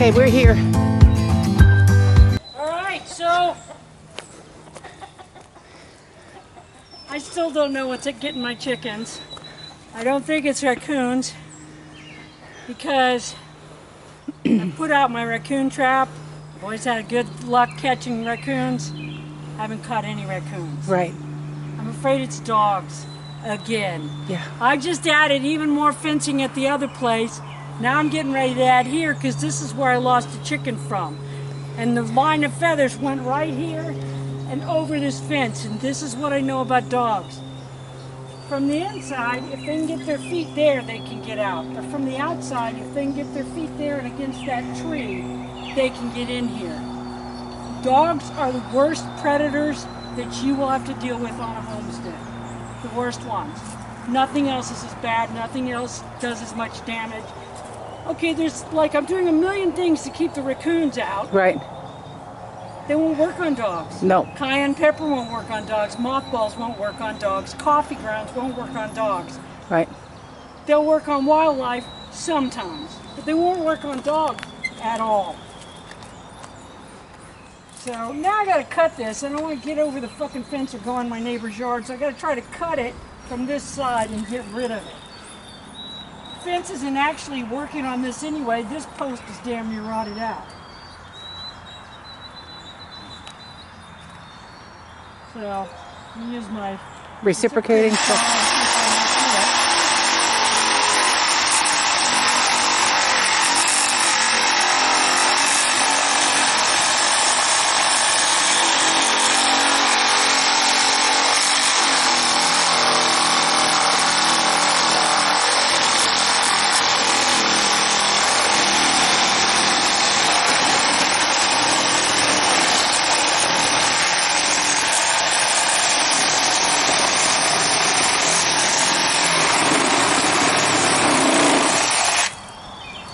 Okay, we're here. All right, so I still don't know what's getting my chickens. I don't think it's raccoons because I put out my raccoon trap. I've always had good luck catching raccoons. I haven't caught any raccoons. Right. I'm afraid it's dogs again. Yeah. I just added even more fencing at the other place. Now I'm getting ready to add here because this is where I lost a chicken from. And the line of feathers went right here and over this fence. And this is what I know about dogs. From the inside, if they can get their feet there, they can get out. Or from the outside, if they can get their feet there and against that tree, they can get in here. Dogs are the worst predators that you will have to deal with on a homestead. The worst ones. Nothing else is as bad. Nothing else does as much damage. Okay, there's like, I'm doing a million things to keep the raccoons out. Right. They won't work on dogs. No. Cayenne pepper won't work on dogs. Mothballs won't work on dogs. Coffee grounds won't work on dogs. Right. They'll work on wildlife sometimes, but they won't work on dogs at all. So now I gotta cut this. I don't want to get over the fucking fence or go in my neighbor's yard, so I gotta try to cut it from this side and get rid of it. Fence isn't actually working on this anyway. This post is damn near rotted out. So I'll use my Reciprocating.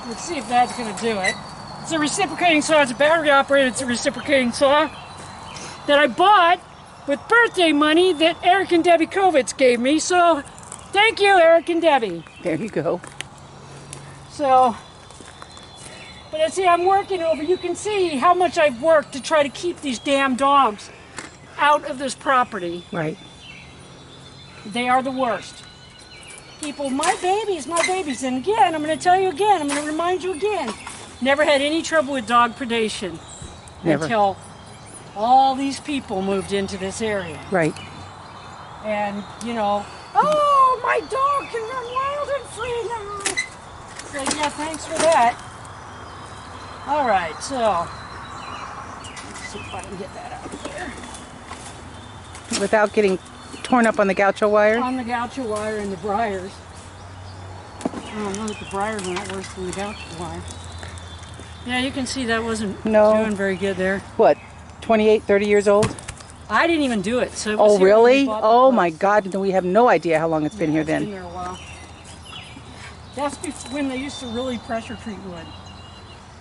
Let's see if that's going to do it. It's a reciprocating saw. It's a battery operated. It's a reciprocating saw that I bought with birthday money that Eric and Debbie Kovitz gave me. So thank you, Eric and Debbie. There you go. So, but see, I'm working over. You can see how much I've worked to try to keep these damn dogs out of this property. Right. They are the worst. People, my babies, and again, I'm going to tell you again, I'm going to remind you again, never had any trouble with dog predation. Never. Until all these people moved into this area. Right. And, you know, oh, my dog can run wild and free now. So, yeah, thanks for that. All right, so, let's see if I can get that out of here. Without getting torn up on the gaucho wire? On the gaucho wire and the briars. I don't know if the briars are not worse than the gaucho wire. Yeah, you can see that wasn't doing very good there. What, 28, 30 years old? I didn't even do it. So it was Oh, here when we really? bought the Oh, place. my God. We have no idea how long it's been here It's been then. there a while. That's when they used to really pressure treat wood.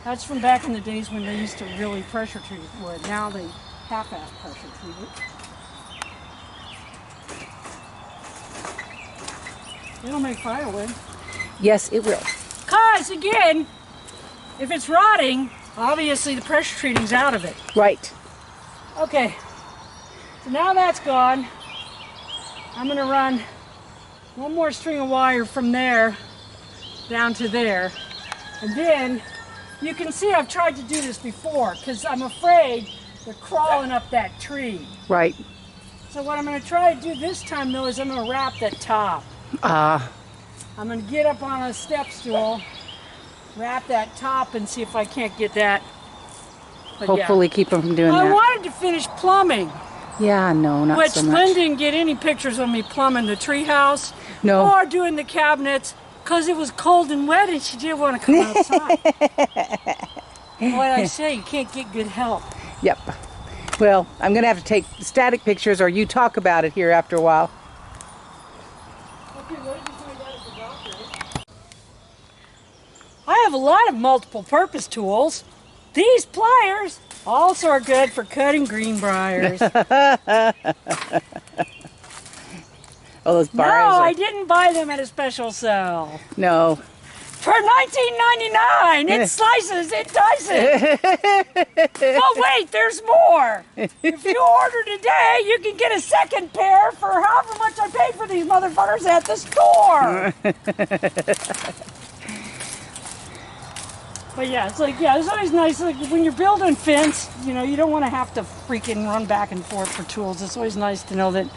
That's from back in the days when they used to really pressure treat wood. Now they half-ass pressure treat it. It'll make firewood. Yes, it will. Because, again, if it's rotting, obviously the pressure treating's out of it. Right. Okay, so now that's gone. I'm going to run one more string of wire from there down to there. And then you can see I've tried to do this before because I'm afraid they're crawling up that tree. Right. So what I'm going to try to do this time, though, is I'm going to wrap that top. I'm going to get up on a step stool, wrap that top, and see if I can't get that. But hopefully yeah. keep them from doing I that. wanted to finish plumbing. Yeah, no, not Which so much. Lynn didn't get any pictures of me plumbing the treehouse No. or doing the cabinets because it was cold and wet and she didn't want to come outside. What I say, you can't get good help. Yep. Well, I'm going to have to take static pictures or you talk about it here after a while. Okay, what did you find out at the doctor? I have a lot of multiple purpose tools. These pliers also are good for cutting greenbriers. Oh, those bars. No, are... I didn't buy them at a special sale. No. For $19.99, it slices, it dices. Oh wait, there's more. If you order today, you can get a second pair for however much I paid for these motherfuckers at the store. But yeah, it's like, yeah, it's always nice, like when you're building fence, you know, you don't want to have to freaking run back and forth for tools. It's always nice to know that,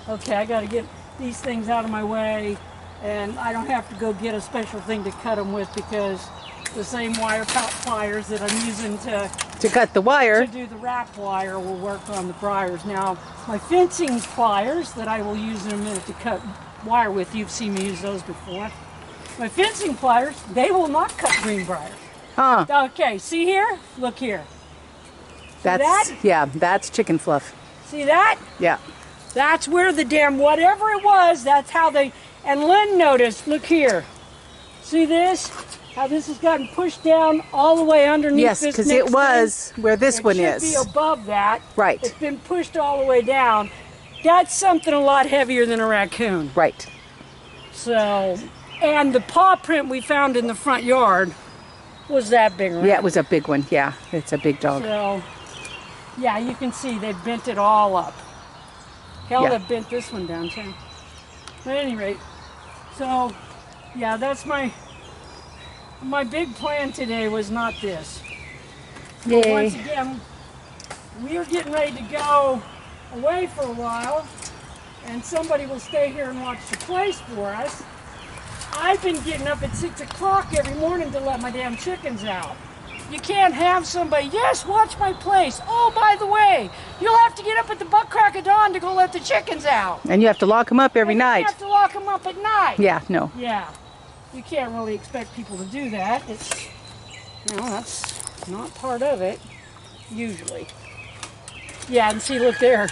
okay, I got to get these things out of my way, and I don't have to go get a special thing to cut them with, because the same wire pliers that I'm using to cut the wire to do the wrap wire will work on the briars. Now, my fencing pliers that I will use in a minute to cut wire with, you've seen me use those before. My fencing pliers, they will not cut greenbrier. Huh. Okay, see here? Look here. That's that? Yeah, that's chicken fluff. See that? Yeah. That's where the damn whatever it was, that's how they, and Lynn noticed, look here. See this? How this has gotten pushed down all the way underneath Yes, this because next it was thing. where this one It is. should be above that. Right. It's been pushed all the way down. That's something a lot heavier than a raccoon. Right. So, and the paw print we found in the front yard was that big, right? Yeah, it was a big one. Yeah, it's a big dog. So, yeah, you can see they bent it all up. Hell, Yeah. they bent this one down too. But at any rate, so, yeah, that's my big plan today was not this. But once Yay. again, we are getting ready to go away for a while, and somebody will stay here and watch the place for us. I've been getting up at 6 o'clock every morning to let my damn chickens out. You can't have somebody, yes, watch my place. Oh, by the way, you'll have to get up at the butt crack of dawn to go let the chickens out. And you have to lock them up every And night. You have to lock them up at night. Yeah, no. Yeah. You can't really expect people to do that. It's, you know, that's not part of it, usually. Yeah, and see, look there.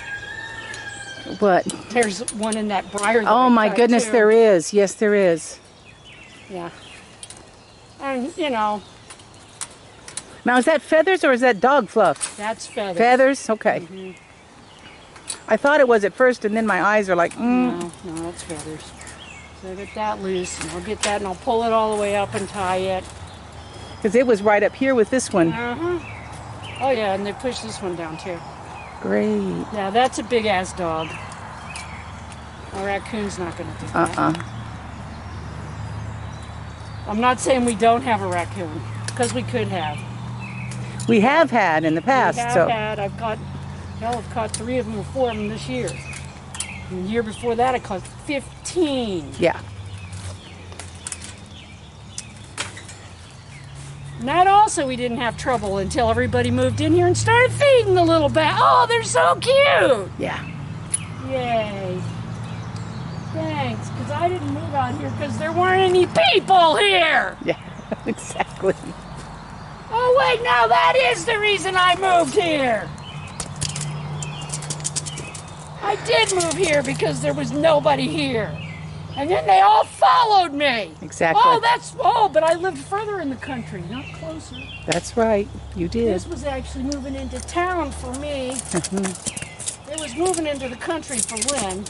What? There's one in that briar. Oh my goodness, there is. Yes, there is. Yeah. And, you know, Now, is that feathers or is that dog fluff? that's feathers. Feathers? Okay. I thought it was at first, and then my eyes are like, No, that's feathers. So I get that loose, and I'll get that, and I'll pull it all the way up and tie it. because it was right up here with this one. Oh yeah, and they push this one down too. Great. Yeah, that's a big ass dog. A raccoon's not gonna do that. I'm not saying we don't have a raccoon, because we could have. We have had in the past, We have so had. I've caught 3 of them or 4 of them this year. And the year before that, I caught 15. yeah. And that also we didn't have trouble until everybody moved in here and started feeding the little bat. Oh, they're so cute! Yeah. Yay. Thanks, because I didn't move out here because there weren't any people here. Yeah, exactly. Oh, wait, no, that is the reason I moved here. I did move here because there was nobody here. And then they all followed me. Exactly. But I lived further in the country, not closer. That's right. You did. This was actually moving into town for me. It was moving into the country for Lynn.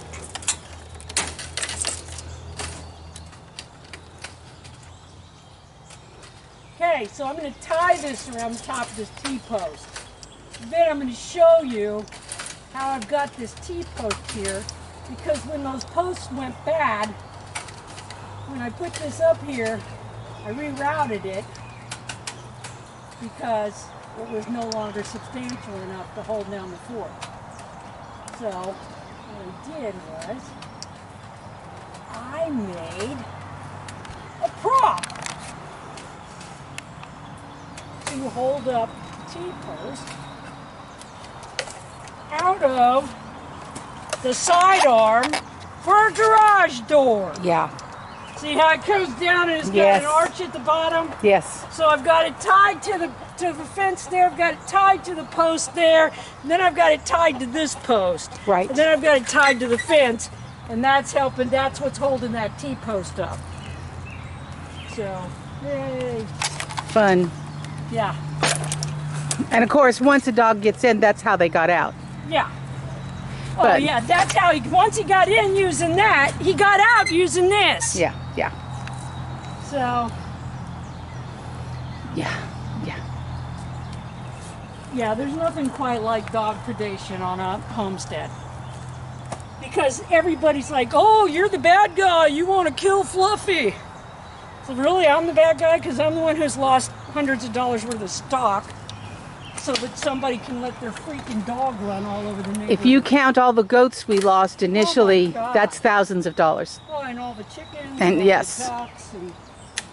Okay, so I'm going to tie this around the top of this T-post. Then I'm going to show you how I've got this T-post here, because when those posts went bad, when I put this up here, I rerouted it because it was no longer substantial enough to hold down the fort. So what I did was I made a prop to hold up the T-post out of the side arm for a garage door. Yeah. See how it comes down and it's got Yes. an arch at the bottom? Yes. So I've got it tied to the fence there, I've got it tied to the post there, and then I've got it tied to this post. Right. And then I've got it tied to the fence, and that's what's holding that T-post up. So, yay. Fun. Yeah. And of course, once a dog gets in, that's how they got out. Yeah. Oh But- yeah, that's how once he got in using that, he got out using this. Yeah. Yeah. So, Yeah, yeah. Yeah, there's nothing quite like dog predation on a homestead. Because everybody's like, oh, you're the bad guy, you want to kill Fluffy. So really, I'm the bad guy because I'm the one who's lost hundreds of dollars worth of stock so that somebody can let their freaking dog run all over the neighborhood. If you count all the goats we lost initially, God. that's thousands of dollars. Oh, and all the chickens, And all yes. the ducks, and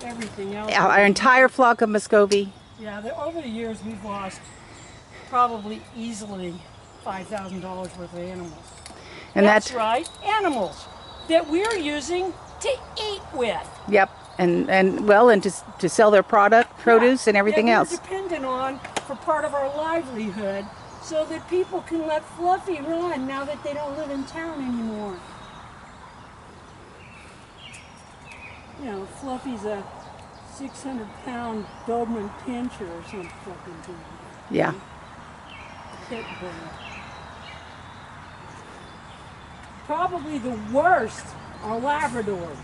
everything else. Our entire flock of Muscovy. Yeah, over the years we've lost probably easily $5,000 worth of animals. And that's right, animals that we're using to eat with. Yep. And to sell their produce and everything that else. We're dependent on for part of our livelihood so that people can let Fluffy run now that they don't live in town anymore. You know, Fluffy's a 600-pound Doberman Pinscher or some fucking thing. Yeah. Pit bull. Probably the worst are Labradors.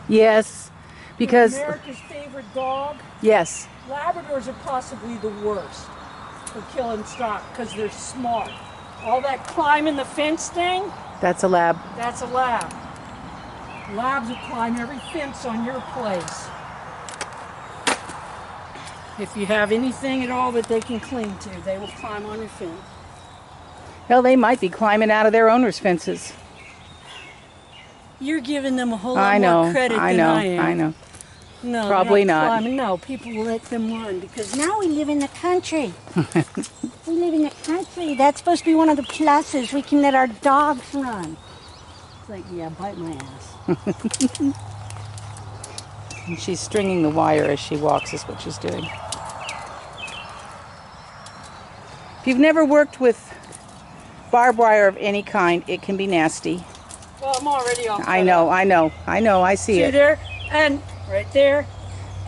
Yes, because America's favorite dog. yes, Labradors are possibly the worst for killing stock because they're smart. All that climbing the fence thing, that's a lab. that's a lab. Labs will climb every fence on your place. If you have anything at all that they can cling to, they will climb on your fence. Hell, they might be climbing out of their owners' fences. You're giving them a whole lot more credit than I am. I know. No, Probably they're not. climbing. No, people let them run because now we live in the country. We live in the country. That's supposed to be one of the pluses. We can let our dogs run. It's like, yeah, bite my ass. And she's stringing the wire as she walks is what she's doing. If you've never worked with barbed wire of any kind, it can be nasty. Well, I'm already off. I know, I see it. See there? And right there.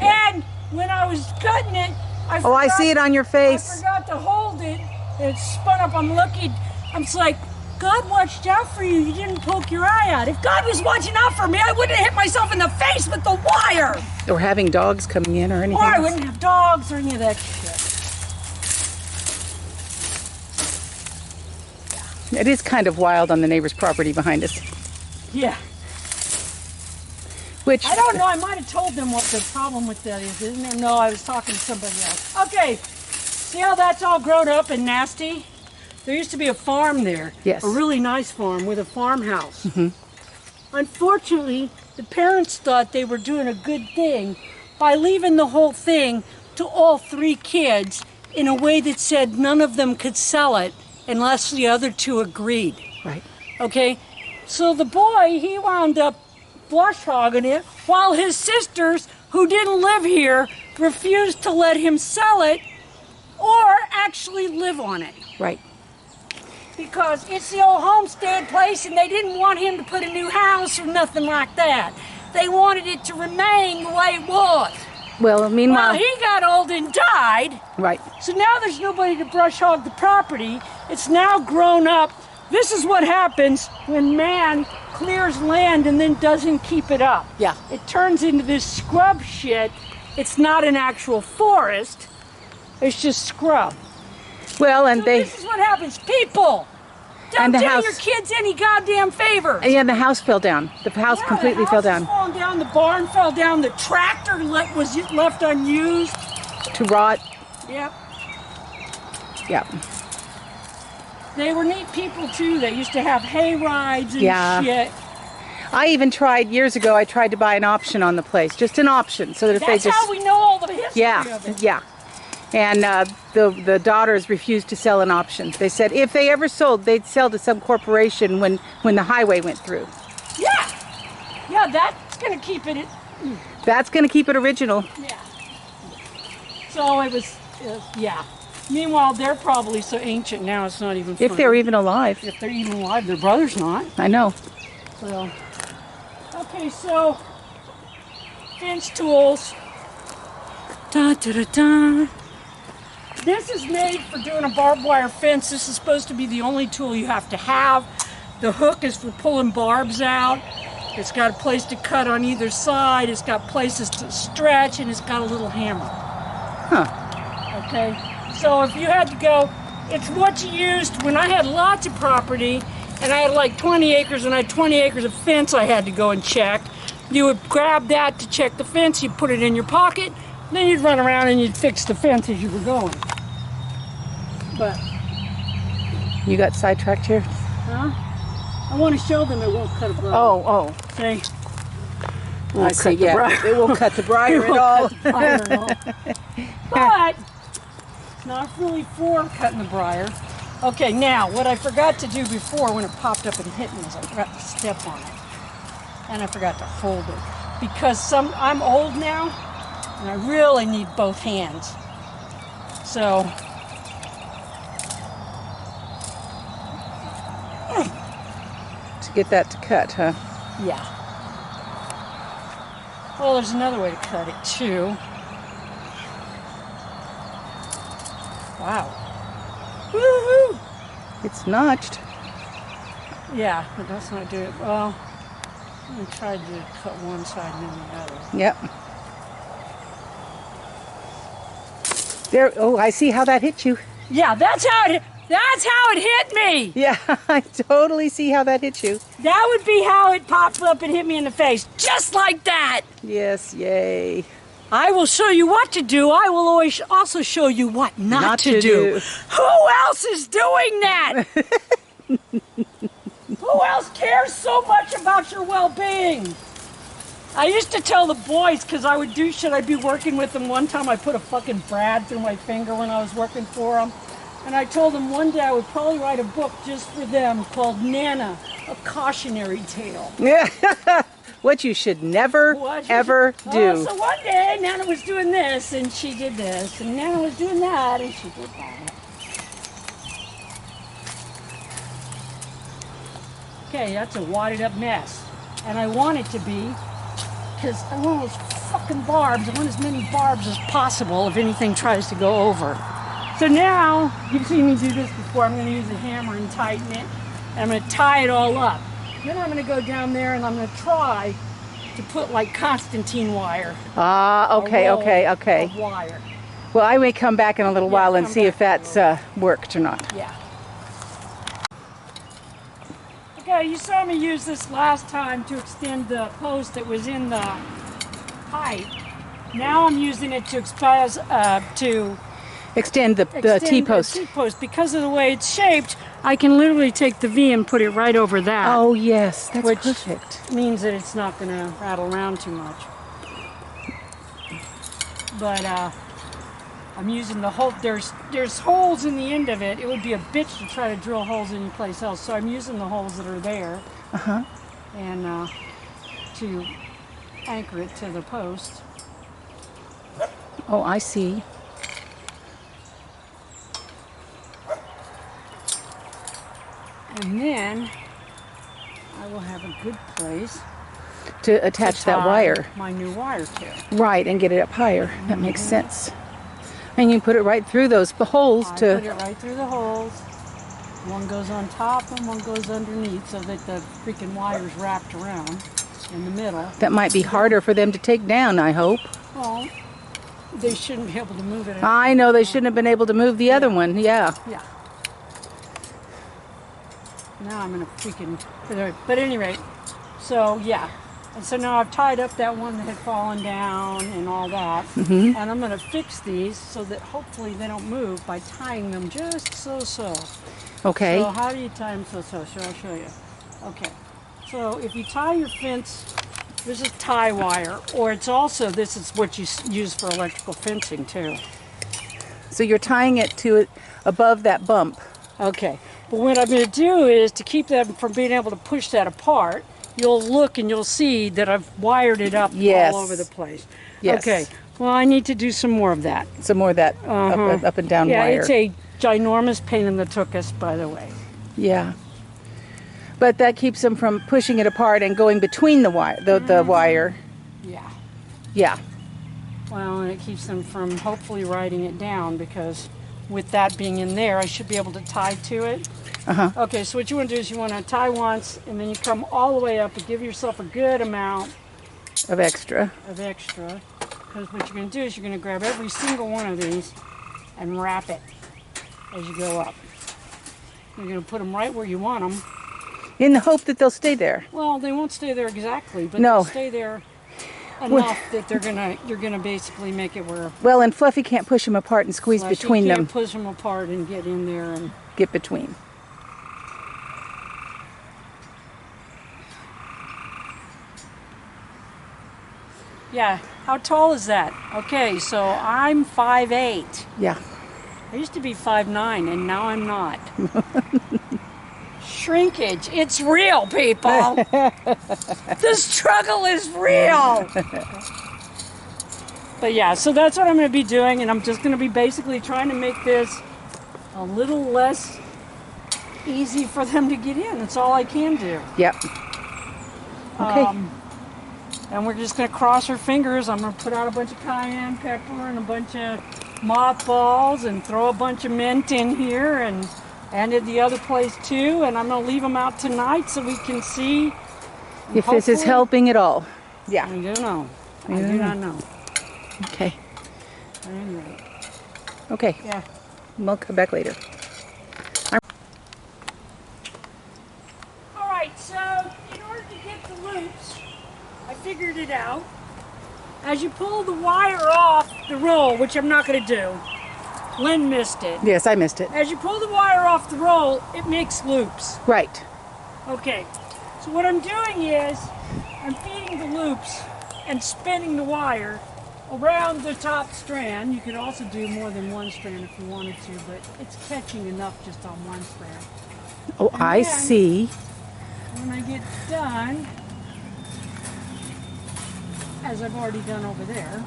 And when I was cutting it, I see it on your I face. forgot to hold it. It spun up. I'm looking. I'm just like, God watched out for you. You didn't poke your eye out. If God was watching out for me, I wouldn't have hit myself in the face with the wire. Or having dogs coming in or anything Or I else. wouldn't have dogs or any of that shit. It is kind of wild on the neighbor's property behind us. Yeah. Which I don't know. I might have told them what the problem with that is, isn't there? No, I was talking to somebody else. Okay. See how that's all grown up and nasty? There used to be a farm there. Yes. A really nice farm with a farmhouse. Unfortunately, the parents thought they were doing a good thing by leaving the whole thing to all three kids in a way that said none of them could sell it unless the other two agreed. right. Okay? So the boy, he wound up flush hogging it while his sisters, who didn't live here, refused to let him sell it or actually live on it. Right. Because it's the old homestead place and they didn't want him to put a new house or nothing like that. They wanted it to remain the way it was. Well, meanwhile, Well, he got old and died, right. so now there's nobody to brush hog the property. It's now grown up. This is what happens when man clears land and then doesn't keep it up. Yeah. It turns into this scrub shit. It's not an actual forest. It's just scrub. Well, and So they this is what happens. People, don't And the do house- your kids any goddamn favors. and the house fell down. The house Yeah, completely the fell house is down falling down. The barn fell down. The tractor was left unused. to rot. Yep. Yeah. They were neat people too. They used to have hay rides and Yeah. shit. I even tried years ago. I tried to buy an option on the place, just an option, so that if That's they just how we know all the history yeah, of it. yeah. And the daughters refused to sell an option. They said if they ever sold, they'd sell to some corporation when the highway went through. Yeah. Yeah, that's gonna keep it. That's going to keep it original. Yeah. So it was. Yeah. Meanwhile, they're probably so ancient now. It's not even. If funny. they're even alive. If they're even alive, their brother's not. I know. So. Okay, so. Fence tools. Da da da da. This is made for doing a barbed wire fence. This is supposed to be the only tool you have to have. The hook is for pulling barbs out. It's got a place to cut on either side. It's got places to stretch, and it's got a little hammer. Huh. Okay, so if you had to go, it's what you used when I had lots of property and I had like 20 acres and I had 20 acres of fence I had to go and check. You would grab that to check the fence, you'd put it in your pocket, then you'd run around and you'd fix the fence as you were going. But, You got sidetracked here? huh? I want to show them it won't cut a briar. Oh. See? I see, yeah. It won't cut the briar at all. But it's not really for cutting the briar. Okay, now what I forgot to do before when it popped up and hit me is I forgot to step on it. And I forgot to hold it. Because I'm old now and I really need both hands. So To get that to cut, huh? yeah. Well, there's another way to cut it too. Wow. Woohoo! It's notched. Yeah, but that's not do it. Well, I'm gonna try to cut one side and then the other. Yep. There. Oh, I see how that hit you. Yeah, that's how it hit me. Yeah, I totally see how that hit you. That would be how it popped up and hit me in the face, just like that. Yes, yay. I will show you what to do. I will always also show you what not to do. do. Who else is doing that? Who else cares so much about your well-being? I used to tell the boys, because I would do shit, I'd be working with them. One time I put a fucking brad through my finger when I was working for them. And I told them one day I would probably write a book just for them called Nana, a cautionary tale. Yeah. What you should never, ever do. So one day Nana was doing this and she did this, and Nana was doing that and she did that. Okay, that's a wadded up mess. And I want it to be, because I want those fucking barbs. I want as many barbs as possible if anything tries to go over. So now, you've seen me do this before. I'm going to use a hammer and tighten it. And I'm going to tie it all up. Then I'm going to go down there and I'm going to try to put like Concertina wire. Ah, okay. Of wire. Well, I may come back in a little while and come see if back that's worked or not. Yeah. Okay, you saw me use this last time to extend the post that was in the pipe. Now I'm using it to Extend the T-post. The T-post. Because of the way it's shaped, I can literally take the V and put it right over that. Oh, yes. That's which perfect. means that it's not going to rattle around too much. But I'm using the hole. There's holes in the end of it. It would be a bitch to try to drill holes anyplace else. So I'm using the holes that are there. And to anchor it to the post. Oh, I see. And then I will have a good place To attach to that tie wire. my new wire to. Right, and get it up higher. That makes sense. And you put it right through those holes I to... put it right through the holes. One goes on top and one goes underneath so that the freaking wire's wrapped around in the middle. That might be harder for them to take down, I hope. Well, they shouldn't be able to move it. I know they shouldn't have been able to move the other one. Yeah. Yeah. Now I'm gonna freaking, but at any rate, so yeah. And so now I've tied up that one that had fallen down and all that. And I'm gonna fix these so that hopefully they don't move by tying them just so. Okay. So how do you tie them so? I'll show you. Okay. So if you tie your fence, this is tie wire, or it's also, this is what you use for electrical fencing too. So you're tying it to above that bump. Okay. But what I'm going to do is to keep them from being able to push that apart, you'll look and you'll see that I've wired it up all over the place. Yes. Okay. Well, I need to do some more of that. Some more of that up and down wire. Yeah, it's a ginormous pain in the tuchus, by the way. Yeah. But that keeps them from pushing it apart and going between the wire, the wire. Yeah. Yeah. Well, and it keeps them from hopefully writing it down, because with that being in there, I should be able to tie to it. Okay, so what you want to do is you want to tie once, and then you come all the way up and give yourself a good amount Of extra. of extra. Because what you're going to do is you're going to grab every single one of these and wrap it as you go up. You're going to put them right where you want them. In the hope that they'll stay there. Well, they won't stay there exactly, but No. they'll stay there enough that you're gonna basically make it where Well, and Fluffy can't push them apart and squeeze between you them. can't push them apart and get in there and Get between. yeah. How tall is that? Okay, so I'm 5'8". Yeah. I used to be 5'9", and now I'm not. Shrinkage, it's real, people. The struggle is real. But yeah, so that's what I'm going to be doing, and I'm just going to be basically trying to make this a little less easy for them to get in. That's all I can do. Yep. Okay. And we're just going to cross our fingers. I'm going to put out a bunch of cayenne pepper and a bunch of mothballs and throw a bunch of mint in here and at the other place too. And I'm going to leave them out tonight so we can see if this is helping at all. Yeah. I don't know. I do not know. Okay. Anyway. Okay. Yeah. We'll come back later. All right, so in order to get the loops, I figured it out. As you pull the wire off the roll, which I'm not going to do, Lynn missed it. Yes, I missed it. As you pull the wire off the roll, it makes loops. Right. Okay, so what I'm doing is I'm feeding the loops and spinning the wire around the top strand. You could also do more than one strand if you wanted to, but it's catching enough just on one strand. Oh, And I then, see. When I get done, as I've already done over there,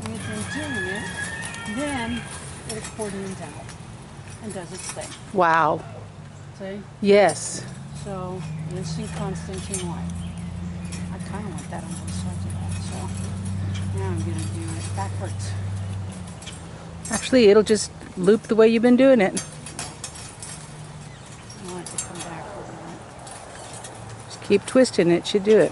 when I get done doing it, then it accordions out and does its thing. Wow. See? Yes. So, instant Concertina light. I kind of want that on both sides of that, so now I'm going to do it backwards. Actually, it'll just loop the way you've been doing it. I want it to come backwards on it. Just keep twisting it. Should do it.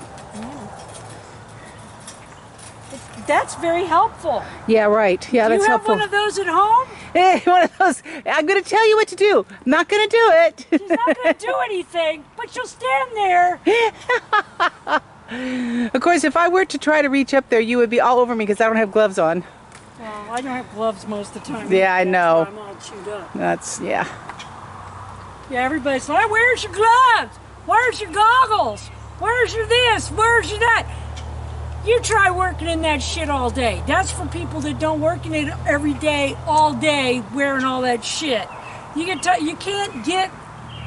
That's very helpful. Yeah, right. Yeah, Do that's you have helpful. one of those at home? Hey, one of those. I'm going to tell you what to do. I'm not going to do it. She's not going to do anything, but she'll stand there. Of course, if I were to try to reach up there, you would be all over me because I don't have gloves on. Well, I don't have gloves most of the time. Yeah, I know. That's why I'm all chewed up. That's, yeah. Yeah, everybody's like, where's your gloves? Where's your goggles? Where's your this? Where's your that? You try working in that shit all day. That's for people that don't work in it every day, all day, wearing all that shit. You can't get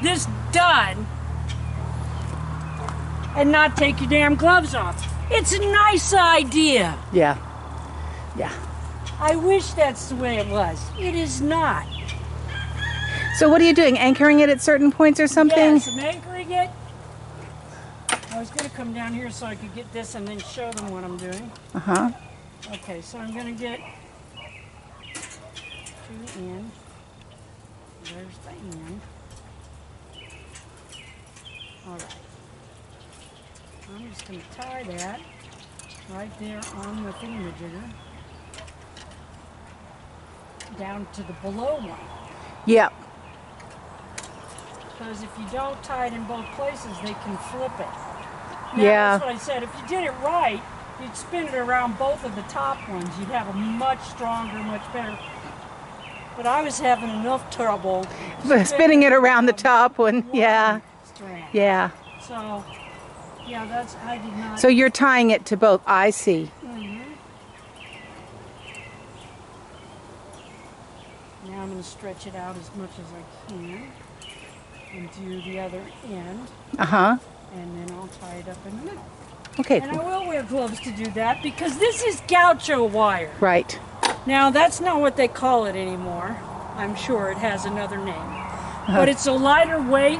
this done and not take your damn gloves off. It's a nice idea. Yeah. Yeah. I wish that's the way it was. It is not. So what are you doing? Anchoring it at certain points or something? Yes, I'm anchoring it. I was going to come down here so I could get this and then show them what I'm doing. Uh-huh. Okay, so I'm going to get to the end. There's the end. All right. I'm just going to tie that right there on the thingamajigger down to the below one. Yep. Because if you don't tie it in both places, they can flip it. Now, Yeah. that's what I said. If you did it right, you'd spin it around both of the top ones. You'd have a much stronger, much better. But I was having enough trouble Spinning it around the top one. Yeah. strand. Yeah. So, yeah, I did not. So you're tying it to both. I see. Now I'm going to stretch it out as much as I can and do the other end. Uh-huh. And then I'll tie it up in the middle. Okay. And I will wear gloves to do that because this is gaucho wire. Right. Now, that's not what they call it anymore. I'm sure it has another name. But it's a lighter weight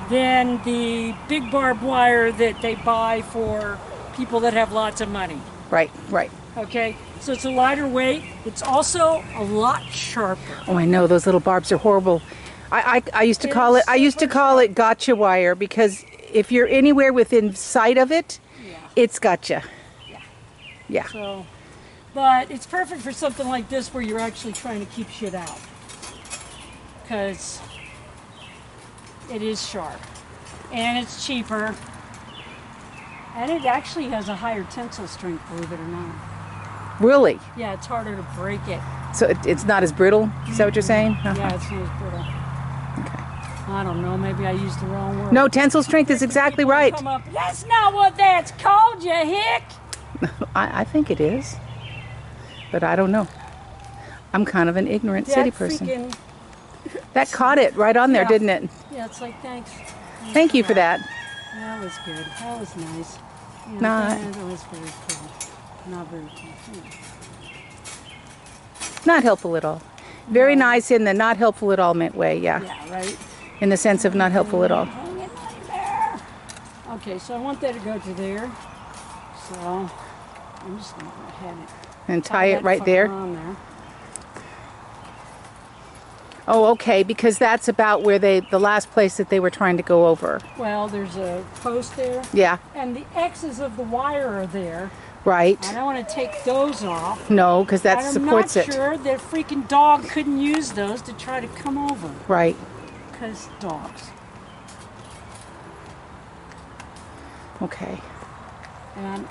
than the big barbed wire that they buy for people that have lots of money. Right. Right. Okay? So it's a lighter weight. It's also a lot sharper. Oh, I know. Those little barbs are horrible I used to call it, I used to super call it gotcha wire, because if you're anywhere within sight of it, Yeah. it's gotcha. Yeah. Yeah. So, but it's perfect for something like this where you're actually trying to keep shit out. Because it is sharp. And it's cheaper. And it actually has a higher tensile strength, believe it or not. Really? Yeah, it's harder to break it. So it's not as brittle? Is that what you're saying? Uh-huh. Yeah, it's not as brittle. I don't know, maybe I used the wrong word. No, tensile strength is exactly People right. come up, that's not what that's called, you hick! I think it is. But I don't know. I'm kind of an ignorant city person. Freaking, That caught it right on there, Yeah. didn't it? yeah, it's like, thanks. Thank you for that. That was good. That was nice. Yeah, Not- that was very cool. Not very cool. Yeah. Not helpful at all. Very nice in the not helpful at all meant way, yeah. Yeah, right? In the sense of not helpful at all. Hang it on there. Okay, so I want that to go to there. So I'm just going to go ahead And tie it that right fucker there. on there. Oh, okay, because that's about where the last place that they were trying to go over. Well, there's a post there. Yeah, And the X's of the wire are there. right. I don't want to take those off. No, because that And supports I'm not it. sure that freaking dog couldn't use those to try to come over. Right. Because dogs. Okay. And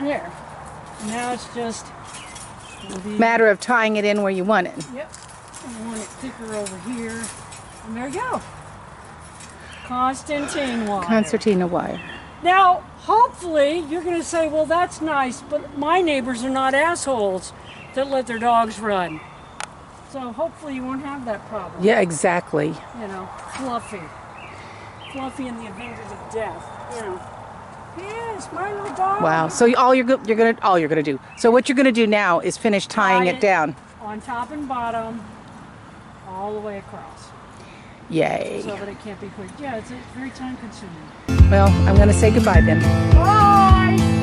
there. Now it's just the, Matter of tying it in where you want it. Yep. And I want it thicker over here. And there you go. Concertina wire. Concertina wire. Now, hopefully, you're going to say, well, that's nice, but my neighbors are not assholes that let their dogs run. So hopefully you won't have that problem. Yeah, exactly. You know, Fluffy. Fluffy in the Avengers of Death. You know. Yes, my little dog. Wow. So all you're gonna do. So what you're gonna do now is finish tying Tie it down. On top and bottom, all the way across. Yay. So that it can't be quick. Yeah, it's very time consuming. Well, I'm gonna say goodbye then. Bye!